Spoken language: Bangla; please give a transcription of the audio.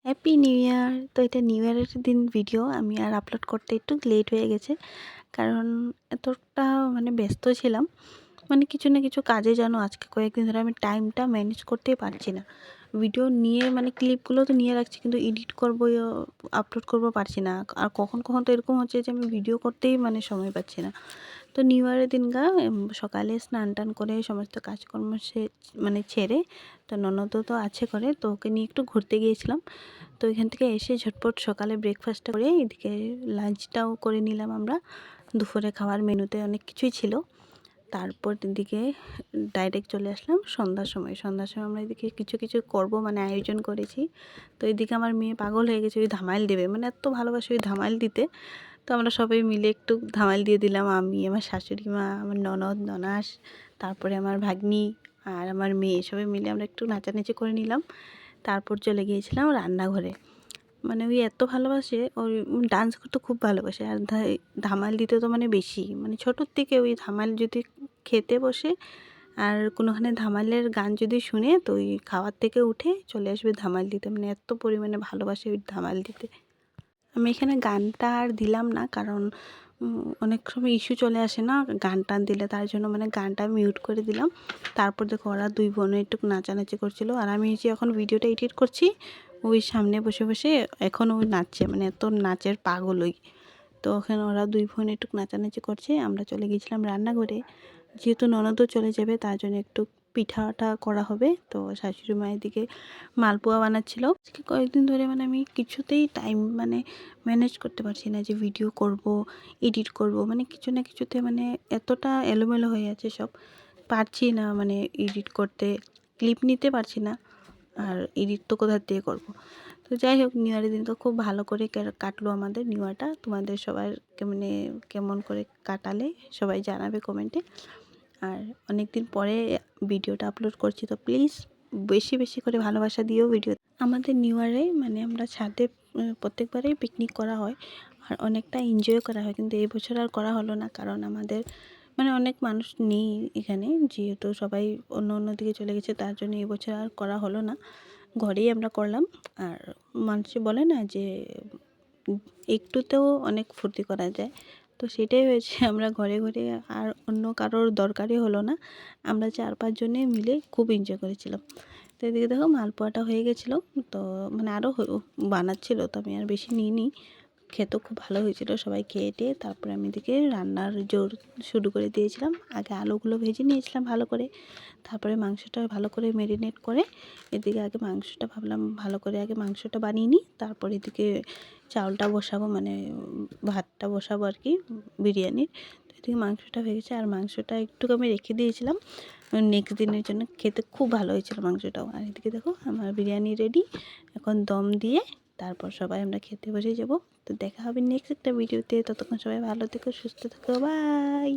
Happy new year. তো এটা নিউ ইয়ারের দিন ভিডিও আমি আর আপলোড করতে একটু লেট হয়ে গেছে, কারণ এতটা ব্যস্ত ছিলাম, কিছু না কিছু কাজে যেন আজকে কয়েকদিন ধরে আমি টাইমটা ম্যানেজ করতেই পারছি না। ভিডিও নিয়ে ক্লিপগুলো তো নিয়ে রাখছি, কিন্তু এডিট করবো, আপলোড করবো পারছি না। আর কখন কখন তো এরকম হচ্ছে যে আমি ভিডিও করতেই সময় পাচ্ছি না। তো নিউ ইয়ারের দিনকা সকালে স্নান টান করে সমস্ত কাজকর্ম ছেড়ে, তো ননদও তো আছে করে, তো ওকে নিয়ে একটু ঘুরতে গিয়েছিলাম। তো এখান থেকে এসে ঝটপট সকালে ব্রেকফাস্টটা করে এদিকে লাঞ্চটাও করে নিলাম আমরা। দুপুরে খাওয়ার মেনুতে অনেক কিছুই ছিল। তারপর এদিকে ডাইরেক্ট চলে আসলাম সন্ধ্যার সময়। আমরা এদিকে কিছু কিছু করব আয়োজন করেছি। তো এদিকে আমার মেয়ে পাগল হয়ে গেছে, ওই ধামাইল দেবে, এত ভালোবাসে ওই ধামাইল দিতে। তো আমরা সবাই মিলে একটু ধামাইল দিয়ে দিলাম, আমি, আমার শাশুড়ি মা, আমার ননদ, ননাস, তারপরে আমার ভাগ্নি আর আমার মেয়ে, সবাই মিলে আমরা একটু নাচানাচি করে নিলাম। তারপর চলে গিয়েছিলাম রান্নাঘরে। ওই এত ভালোবাসে, ওই ডান্স করতে খুব ভালোবাসে। আর ধামাইল দিতে তো বেশি, ছোটোর থেকে ওই ধামাইল যদি খেতে বসে আর কোনোখানে ধামাইলের গান যদি শুনে, তো ওই খাওয়ার থেকে উঠে চলে আসবে ধামাইল দিতে। এত পরিমাণে ভালোবাসে ওই ধামাইল দিতে। আমি এখানে গানটা আর দিলাম না, কারণ অনেক সময় ইস্যু চলে আসে না গান টান দিলে, তার জন্য গানটা মিউট করে দিলাম। তারপর দেখো ওরা দুই বোনে একটু নাচানাচি করছিল, আর আমি যে এখন ভিডিওটা এডিট করছি ওই সামনে বসে বসে এখন ওই নাচছে, এত নাচের পাগল ওই। তো ওখানে ওরা দুই বোন একটু নাচানাচি করছে। আমরা চলে গেছিলাম রান্নাঘরে, যেহেতু ননদও চলে যাবে তার জন্য একটু পিঠাটা করা হবে। তো শাশুড়ি মায়ের দিকে মালপোয়া বানাচ্ছিল। আজকে কয়েকদিন ধরে আমি কিছুতেই টাইম ম্যানেজ করতে পারছি না যে ভিডিও করব, এডিট করব, কিছু না কিছুতে এতটা এলোমেলো হয়ে আছে সব, পারছি না এডিট করতে, ক্লিপ নিতে পারছি না। আর এডিট তো কোথার থেকে করব। তো যাই হোক, নিউ ইয়ারের দিন তো খুব ভালো করে কাটলো আমাদের নিউ ইয়ারটা। তোমাদের সবার কেমন করে কাটালে সবাই জানাবে কমেন্টে। আর অনেক দিন পরে ভিডিওটা আপলোড করছি, তো প্লিজ বেশি বেশি করে ভালোবাসা দিও ভিডিও। আমাদের নিউ ইয়ারে আমরা ছাদে প্রত্যেকবারেই পিকনিক করা হয় আর অনেকটা এনজয় করা হয়, কিন্তু এই বছর আর করা হলো না, কারণ আমাদের অনেক মানুষ নেই এখানে, যেহেতু সবাই অন্য অন্য দিকে চলে গেছে, তার জন্য এই বছর আর করা হলো না। ঘরেই আমরা করলাম। আর মানুষে বলে না যে একটুতেও অনেক ফুর্তি করা যায়, তো সেটাই হয়েছে। আমরা ঘরে ঘরে, আর অন্য কারোর দরকারই হলো না, আমরা 4-5 জনে মিলে খুব এনজয় করেছিলাম। তো এদিকে দেখো মালপোয়াটা হয়ে গেছিলো, তো আরও বানাচ্ছিলো, তো আমি আর বেশি নিইনি। খেতেও খুব ভালো হয়েছিল, সবাই খেয়ে টেয়ে তারপরে আমি এদিকে রান্নার জোর শুরু করে দিয়েছিলাম। আগে আলুগুলো ভেজে নিয়েছিলাম ভালো করে, তারপরে মাংসটা ভালো করে ম্যারিনেট করে এদিকে আগে মাংসটা ভাবলাম ভালো করে আগে মাংসটা বানিয়ে নিই, তারপর এদিকে চাউলটা বসাবো, ভাতটা বসাবো আর কি, বিরিয়ানির। তো এদিকে মাংসটা হয়ে গেছে, আর মাংসটা একটু আমি রেখে দিয়েছিলাম নেক্সট দিনের জন্য, খেতে খুব ভালো হয়েছিল মাংসটাও। আর এদিকে দেখো আমার বিরিয়ানি রেডি, এখন দম দিয়ে তারপর সবাই আমরা খেতে বসে যাব। তো দেখা হবে নেক্সট একটা ভিডিওতে, ততক্ষণ সবাই ভালো থেকো, সুস্থ থেকো, বাই।